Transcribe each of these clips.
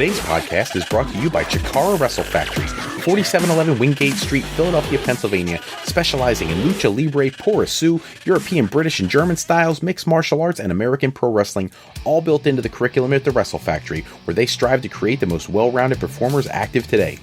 Today's podcast is brought to you by Chikara Wrestle Factory, 4711 Wingate Street, Philadelphia, Pennsylvania, specializing in lucha libre, porosu, European, British, and German styles, mixed martial arts, and American pro wrestling, all built into the curriculum at the Wrestle Factory, where they strive to create the most well-rounded performers active today.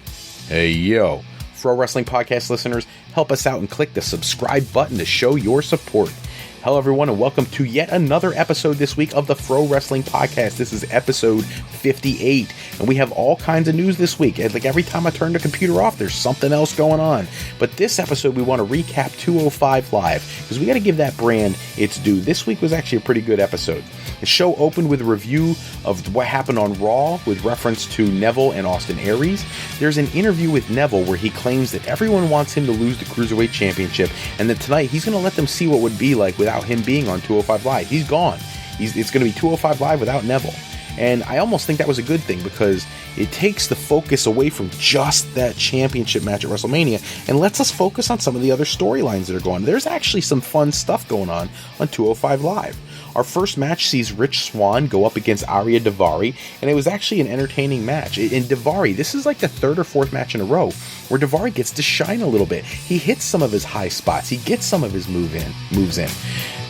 Hey, yo. Pro Wrestling Podcast listeners, help us out and click the subscribe button to show your support. Hello everyone and welcome to yet another episode this week of the Pro Wrestling Podcast. This is episode 58 and we have all kinds of news this week. Like every time I turn the computer off, there's something else going on. But this episode we want to recap 205 Live because we got to give that brand its due. This week was actually a pretty good episode. The show opened with a review of what happened on Raw with reference to Neville and Austin Aries. There's an interview with Neville where he claims that everyone wants him to lose the Cruiserweight Championship and that tonight he's going to let them see what it would be like without him being on 205 Live. He's gone. It's going to be 205 Live without Neville. And I almost think that was a good thing because it takes the focus away from just that championship match at WrestleMania and lets us focus on some of the other storylines that are going on. There's actually some fun stuff going on 205 Live. Our first match sees Rich Swann go up against Arya Daivari, and it was actually an entertaining match. In Daivari, this is like the third or fourth match in a row where Daivari gets to shine a little bit. He hits some of his high spots. He gets some of his moves in.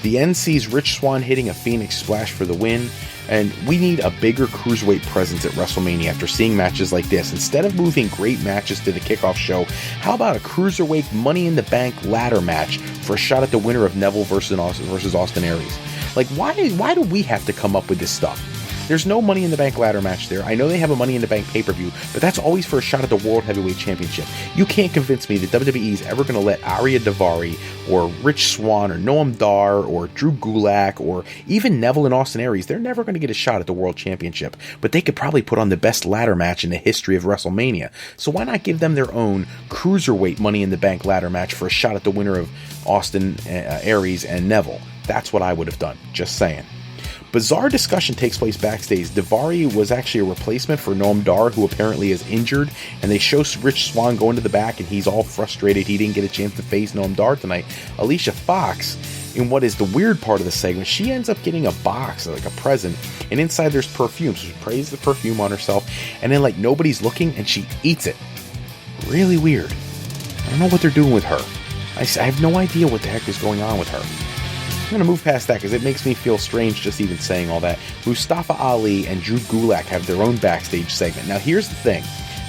The end sees Rich Swann hitting a Phoenix Splash for the win, and we need a bigger Cruiserweight presence at WrestleMania after seeing matches like this. Instead of moving great matches to the kickoff show, how about a Cruiserweight Money in the Bank ladder match for a shot at the winner of Neville versus Austin Aries? Like, why do we have to come up with this stuff? There's no Money in the Bank ladder match there. I know they have a Money in the Bank pay-per-view, but that's always for a shot at the World Heavyweight Championship. You can't convince me that WWE is ever going to let Arya Daivari or Rich Swann or Noam Dar or Drew Gulak or even Neville and Austin Aries. They're never going to get a shot at the World Championship, but they could probably put on the best ladder match in the history of WrestleMania. So why not give them their own Cruiserweight Money in the Bank ladder match for a shot at the winner of Austin Aries and Neville? That's what I would have done. Just saying. Bizarre discussion takes place backstage. Daivari was actually a replacement for Noam Dar, who apparently is injured, and they show Rich Swann go into the back, and he's all frustrated he didn't get a chance to face Noam Dar tonight. Alicia Fox, in what is the weird part of the segment, she ends up getting a box, like a present, and inside there's perfume, so she sprays the perfume on herself, and then like nobody's looking, and she eats it. Really weird. I don't know what they're doing with her. I have no idea what the heck is going on with her. I'm going to move past that because it makes me feel strange just even saying all that. Mustafa Ali and Drew Gulak have their own backstage segment. Now here's the thing.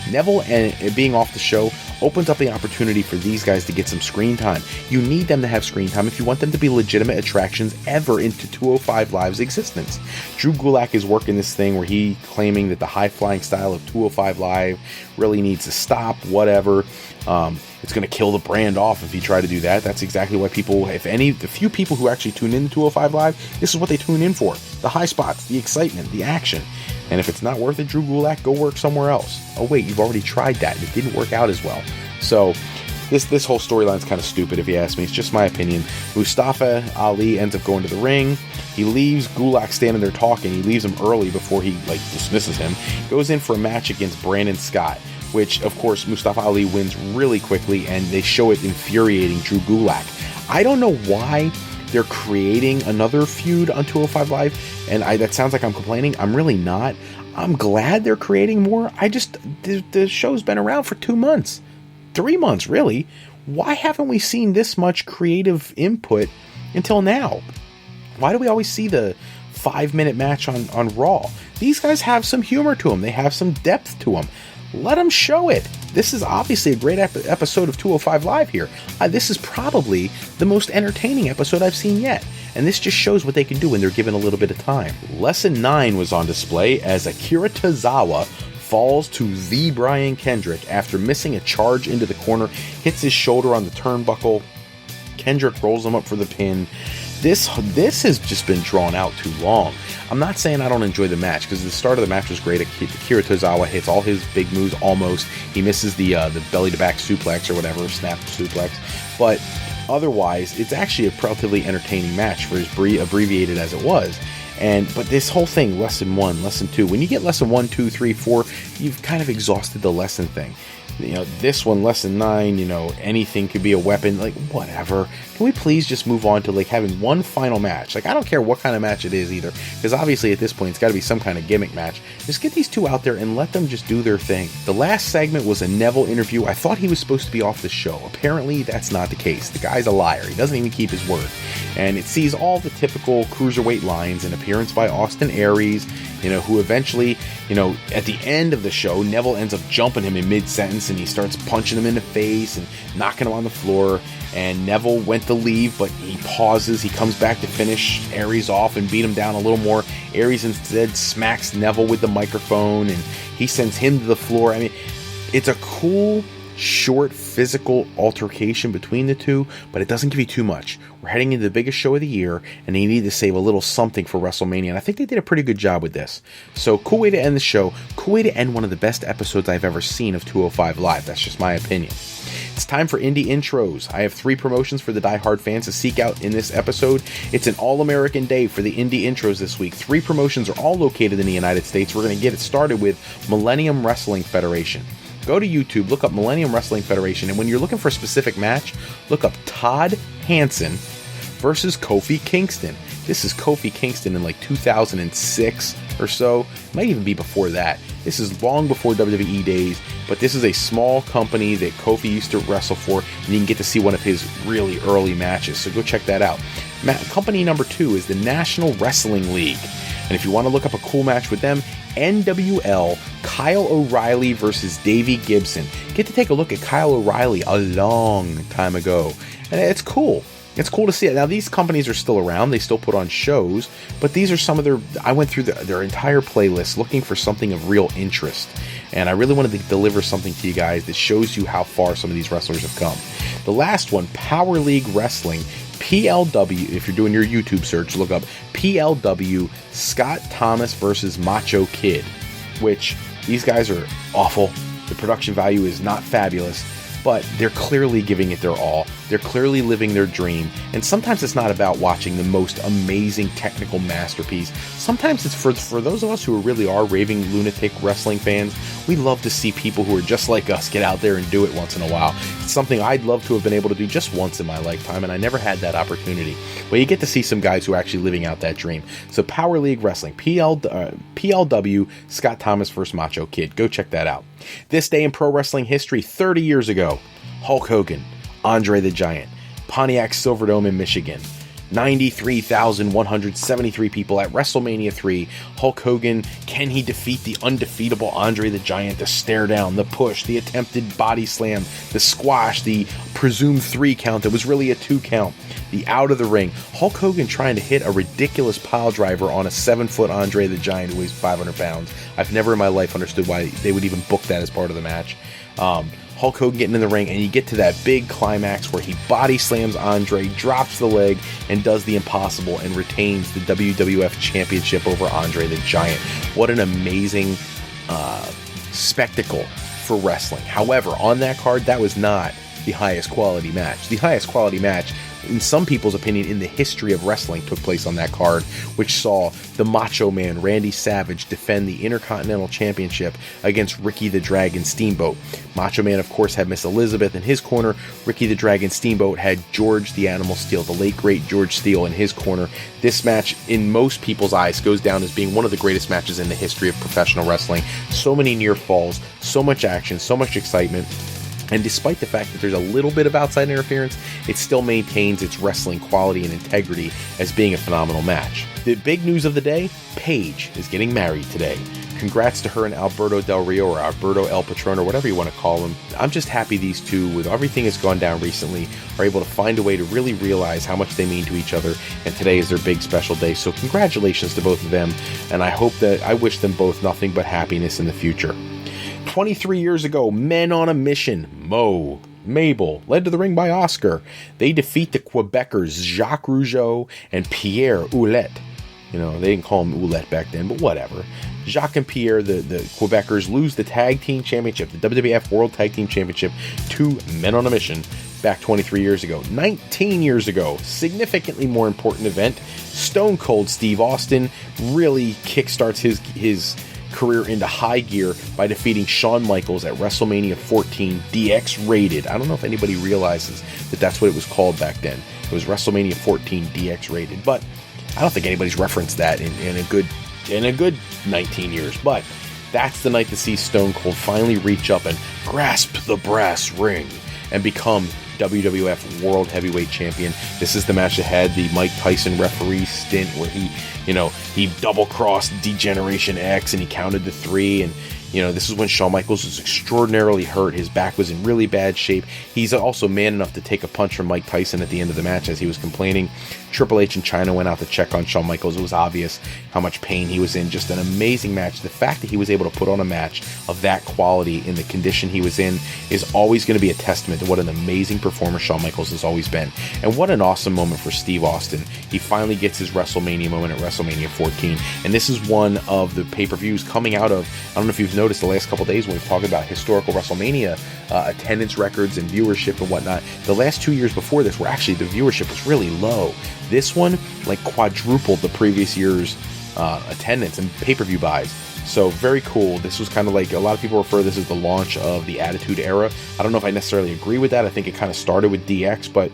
Neville and being off the show opens up the opportunity for these guys to get some screen time. You need them to have screen time if you want them to be legitimate attractions ever into 205 Live's existence. Drew Gulak is working this thing where he claiming that the high-flying style of 205 Live really needs to stop, whatever. It's going to kill the brand off if you try to do that. That's exactly why people, the few people who actually tune in to 205 Live, this is what they tune in for. The high spots, the excitement, the action. And if it's not worth it, Drew Gulak, go work somewhere else. Oh wait, you've already tried that and it didn't work out as well. So this whole storyline's kind of stupid if you ask me. It's just my opinion. Mustafa Ali ends up going to the ring. He leaves Gulak standing there talking. He leaves him early before he dismisses him. Goes in for a match against Brandon Scott, which of course Mustafa Ali wins really quickly, and they show it infuriating Drew Gulak. I don't know why they're creating another feud on 205 Live, and that sounds like I'm complaining. I'm really not. I'm glad they're creating more. The show's been around for 2 months. 3 months, really. Why haven't we seen this much creative input until now? Why do we always see the 5-minute match on Raw? These guys have some humor to them. They have some depth to them. Let them show it. This is obviously a great episode of 205 Live here. This is probably the most entertaining episode I've seen yet. And this just shows what they can do when they're given a little bit of time. Lesson 9 was on display as Akira Tozawa falls to the Brian Kendrick after missing a charge into the corner, hits his shoulder on the turnbuckle. Kendrick rolls him up for the pin. This has just been drawn out too long. I'm not saying I don't enjoy the match, because the start of the match was great. Akira Tozawa hits all his big moves almost. He misses the belly-to-back suplex or whatever, snap suplex. But otherwise, it's actually a relatively entertaining match for as abbreviated as it was. But this whole thing, lesson 1, lesson 2, when you get lesson 1, 2, 3, 4, you've kind of exhausted the lesson thing. This one, lesson 9, anything could be a weapon, like whatever. can we please just move on to like having one final match? Like, I don't care what kind of match it is either, because obviously at this point it's got to be some kind of gimmick match. Just get these two out there and let them just do their thing. The last segment was a Neville interview. I thought he was supposed to be off the show. Apparently that's not the case. The guy's a liar. He doesn't even keep his word. And it sees all the typical cruiserweight lines, an appearance by Austin Aries, who eventually, at the end of the show, Neville ends up jumping him in mid-sentence, and he starts punching him in the face and knocking him on the floor. And Neville went to leave, but he pauses. He comes back to finish Aries off and beat him down a little more. Aries instead smacks Neville with the microphone, and he sends him to the floor. I mean, it's a cool, short, physical altercation between the two, but it doesn't give you too much. We're heading into the biggest show of the year, and they need to save a little something for WrestleMania, and I think they did a pretty good job with this. So, cool way to end the show. Cool way to end one of the best episodes I've ever seen of 205 Live. That's just my opinion. It's time for indie intros. I have 3 promotions for the diehard fans to seek out in this episode. It's an all-American day for the indie intros this week. 3 promotions are all located in the United States. We're going to get it started with Millennium Wrestling Federation. Go to YouTube, look up Millennium Wrestling Federation, and when you're looking for a specific match, look up Todd Hansen versus Kofi Kingston. This is Kofi Kingston in like 2006 or so. It might even be before that. This is long before WWE days, but this is a small company that Kofi used to wrestle for, and you can get to see one of his really early matches, so go check that out. Company number 2 is the National Wrestling League, and if you want to look up a cool match with them, NWL, Kyle O'Reilly versus Davey Gibson. Get to take a look at Kyle O'Reilly a long time ago, and it's cool. It's cool to see it. Now, these companies are still around. They still put on shows, but these are some of their... I went through their entire playlist looking for something of real interest, and I really wanted to deliver something to you guys that shows you how far some of these wrestlers have come. The last one, Power League Wrestling, PLW. If you're doing your YouTube search, look up PLW, Scott Thomas versus Macho Kid, which these guys are awful. The production value is not fabulous, but they're clearly giving it their all. They're clearly living their dream. And sometimes it's not about watching the most amazing technical masterpiece. Sometimes it's for those of us who really are raving lunatic wrestling fans. We love to see people who are just like us get out there and do it once in a while. It's something I'd love to have been able to do just once in my lifetime, and I never had that opportunity. But you get to see some guys who are actually living out that dream. So Power League Wrestling, PLW, Scott Thomas vs. Macho Kid. Go check that out. This day in pro wrestling history, 30 years ago, Hulk Hogan, Andre the Giant, Pontiac Silverdome in Michigan. 93,173 people at WrestleMania III. Hulk Hogan, can he defeat the undefeatable Andre the Giant? The stare down, the push, the attempted body slam, the squash, the presumed 3 count that was really a 2 count, the out of the ring. Hulk Hogan trying to hit a ridiculous pile driver on a 7-foot Andre the Giant who weighs 500 pounds. I've never in my life understood why they would even book that as part of the match. Hulk Hogan getting in the ring, and you get to that big climax where he body slams Andre, drops the leg, and does the impossible and retains the WWF Championship over Andre the Giant. What an amazing spectacle for wrestling. However, on that card, that was not the highest quality match. The highest quality match, in some people's opinion, in the history of wrestling took place on that card, which saw the Macho Man Randy Savage defend the Intercontinental Championship against Ricky the Dragon Steamboat. Macho Man, of course, had Miss Elizabeth in his corner. Ricky the Dragon Steamboat had George the Animal Steele, the late great George Steele, in his corner. This match, in most people's eyes, goes down as being one of the greatest matches in the history of professional wrestling. So many near falls, so much action, so much excitement. And despite the fact that there's a little bit of outside interference, it still maintains its wrestling quality and integrity as being a phenomenal match. The big news of the day, Paige is getting married today. Congrats to her and Alberto Del Rio, or Alberto El Patron, or whatever you want to call him. I'm just happy these two, with everything that's gone down recently, are able to find a way to really realize how much they mean to each other, and today is their big special day. So congratulations to both of them, and I wish them both nothing but happiness in the future. 23 years ago, Men on a Mission, Mabel, led to the ring by Oscar. They defeat the Quebecers Jacques Rougeau and Pierre Ouellet. They didn't call him Ouellet back then, but whatever. Jacques and Pierre, the Quebecers, lose the Tag Team Championship, the WWF World Tag Team Championship, to Men on a Mission back 23 years ago. 19 years ago, significantly more important event, Stone Cold Steve Austin really kickstarts his career into high gear by defeating Shawn Michaels at WrestleMania 14 DX Rated. I don't know if anybody realizes that that's what it was called back then. It was WrestleMania 14 DX rated, but I don't think anybody's referenced that in a good 19 years. But that's the night to see Stone Cold finally reach up and grasp the brass ring and become WWF World Heavyweight Champion. This is the match that had the Mike Tyson referee stint where he double-crossed D-Generation X and he counted to 3, and this is when Shawn Michaels was extraordinarily hurt. His back was in really bad shape. He's also man enough to take a punch from Mike Tyson at the end of the match as he was complaining. Triple H and Chyna went out to check on Shawn Michaels. It was obvious how much pain he was in. Just an amazing match. The fact that he was able to put on a match of that quality in the condition he was in is always going to be a testament to what an amazing performer Shawn Michaels has always been. And what an awesome moment for Steve Austin. He finally gets his WrestleMania moment at WrestleMania 14. And this is one of the pay-per-views coming out of, I don't know if you've noticed the last couple days when we've talked about historical WrestleMania attendance records and viewership and whatnot. The last 2 years before this, where actually the viewership was really low. This one quadrupled the previous year's attendance and pay-per-view buys. So very cool. This was kind of like, a lot of people refer to this as the launch of the Attitude Era. I don't know if I necessarily agree with that. I think it kind of started with DX, but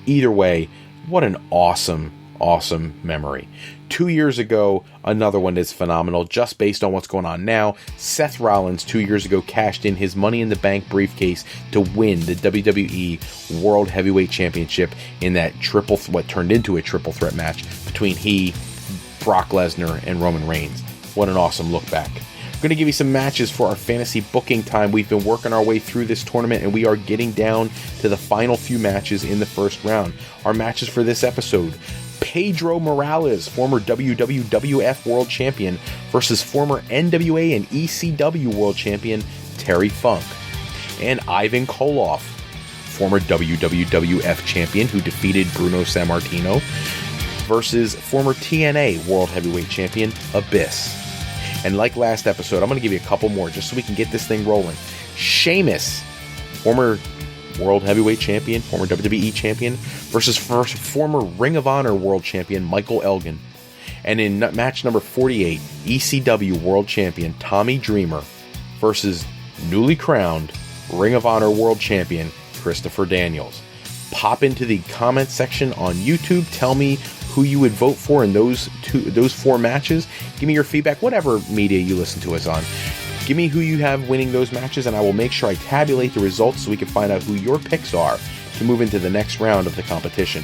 either way, what an awesome memory. 2 years ago, another one that's phenomenal, just based on what's going on now. Seth Rollins 2 years ago cashed in his Money in the Bank briefcase to win the WWE World Heavyweight Championship in that what turned into a triple threat match between he, Brock Lesnar, and Roman Reigns. What an awesome look back. I'm going to give you some matches for our fantasy booking time. We've been working our way through this tournament, and we are getting down to the final few matches in the first round. Our matches for this episode: Pedro Morales, former WWF World Champion, versus former NWA and ECW World Champion Terry Funk. And Ivan Koloff, former WWF Champion who defeated Bruno Sammartino, versus former TNA World Heavyweight Champion Abyss. And like last episode, I'm going to give you a couple more just so we can get this thing rolling. Sheamus, former World Heavyweight Champion, former WWE Champion, versus former Ring of Honor World Champion Michael Elgin. And in match number 48, ECW World Champion Tommy Dreamer versus newly crowned Ring of Honor World Champion Christopher Daniels. Pop into the comment section on YouTube. Tell me who you would vote for in those four matches. Give me your feedback, whatever media you listen to us on. Give me who you have winning those matches, and I will make sure I tabulate the results so we can find out who your picks are to move into the next round of the competition.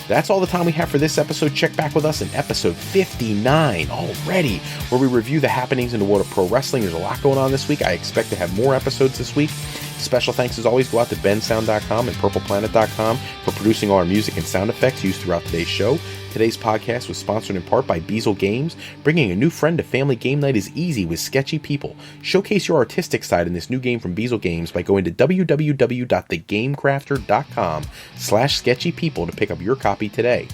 That's all the time we have for this episode. Check back with us in episode 59 already, where we review the happenings in the world of pro wrestling. There's a lot going on this week. I expect to have more episodes this week. Special thanks, as always, go out to bensound.com and purpleplanet.com for producing all our music and sound effects used throughout today's show. Today's podcast was sponsored in part by Beazle Games. Bringing a new friend to family game night is easy with Sketchy People. Showcase your artistic side in this new game from Beazle Games by going to www.thegamecrafter.com/sketchypeople to pick up your copy today.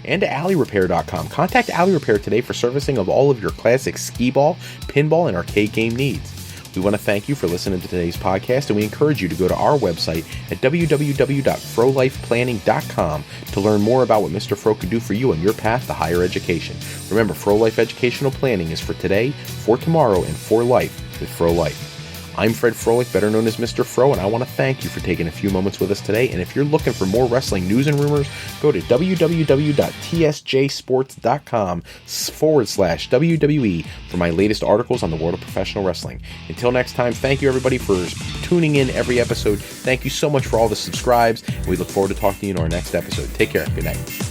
And to AlleyRepair.com. Contact Alley Repair today for servicing of all of your classic skee-ball, pinball, and arcade game needs. We want to thank you for listening to today's podcast, and we encourage you to go to our website at www.frolifeplanning.com to learn more about what Mr. Fro can do for you on your path to higher education. Remember, Fro Life Educational Planning is for today, for tomorrow, and for life with Fro Life. I'm Fred Froelich, better known as Mr. Fro, and I want to thank you for taking a few moments with us today. And if you're looking for more wrestling news and rumors, go to www.tsjsports.com/WWE for my latest articles on the world of professional wrestling. Until next time, thank you everybody for tuning in every episode. Thank you so much for all the subscribes, and we look forward to talking to you in our next episode. Take care. Good night.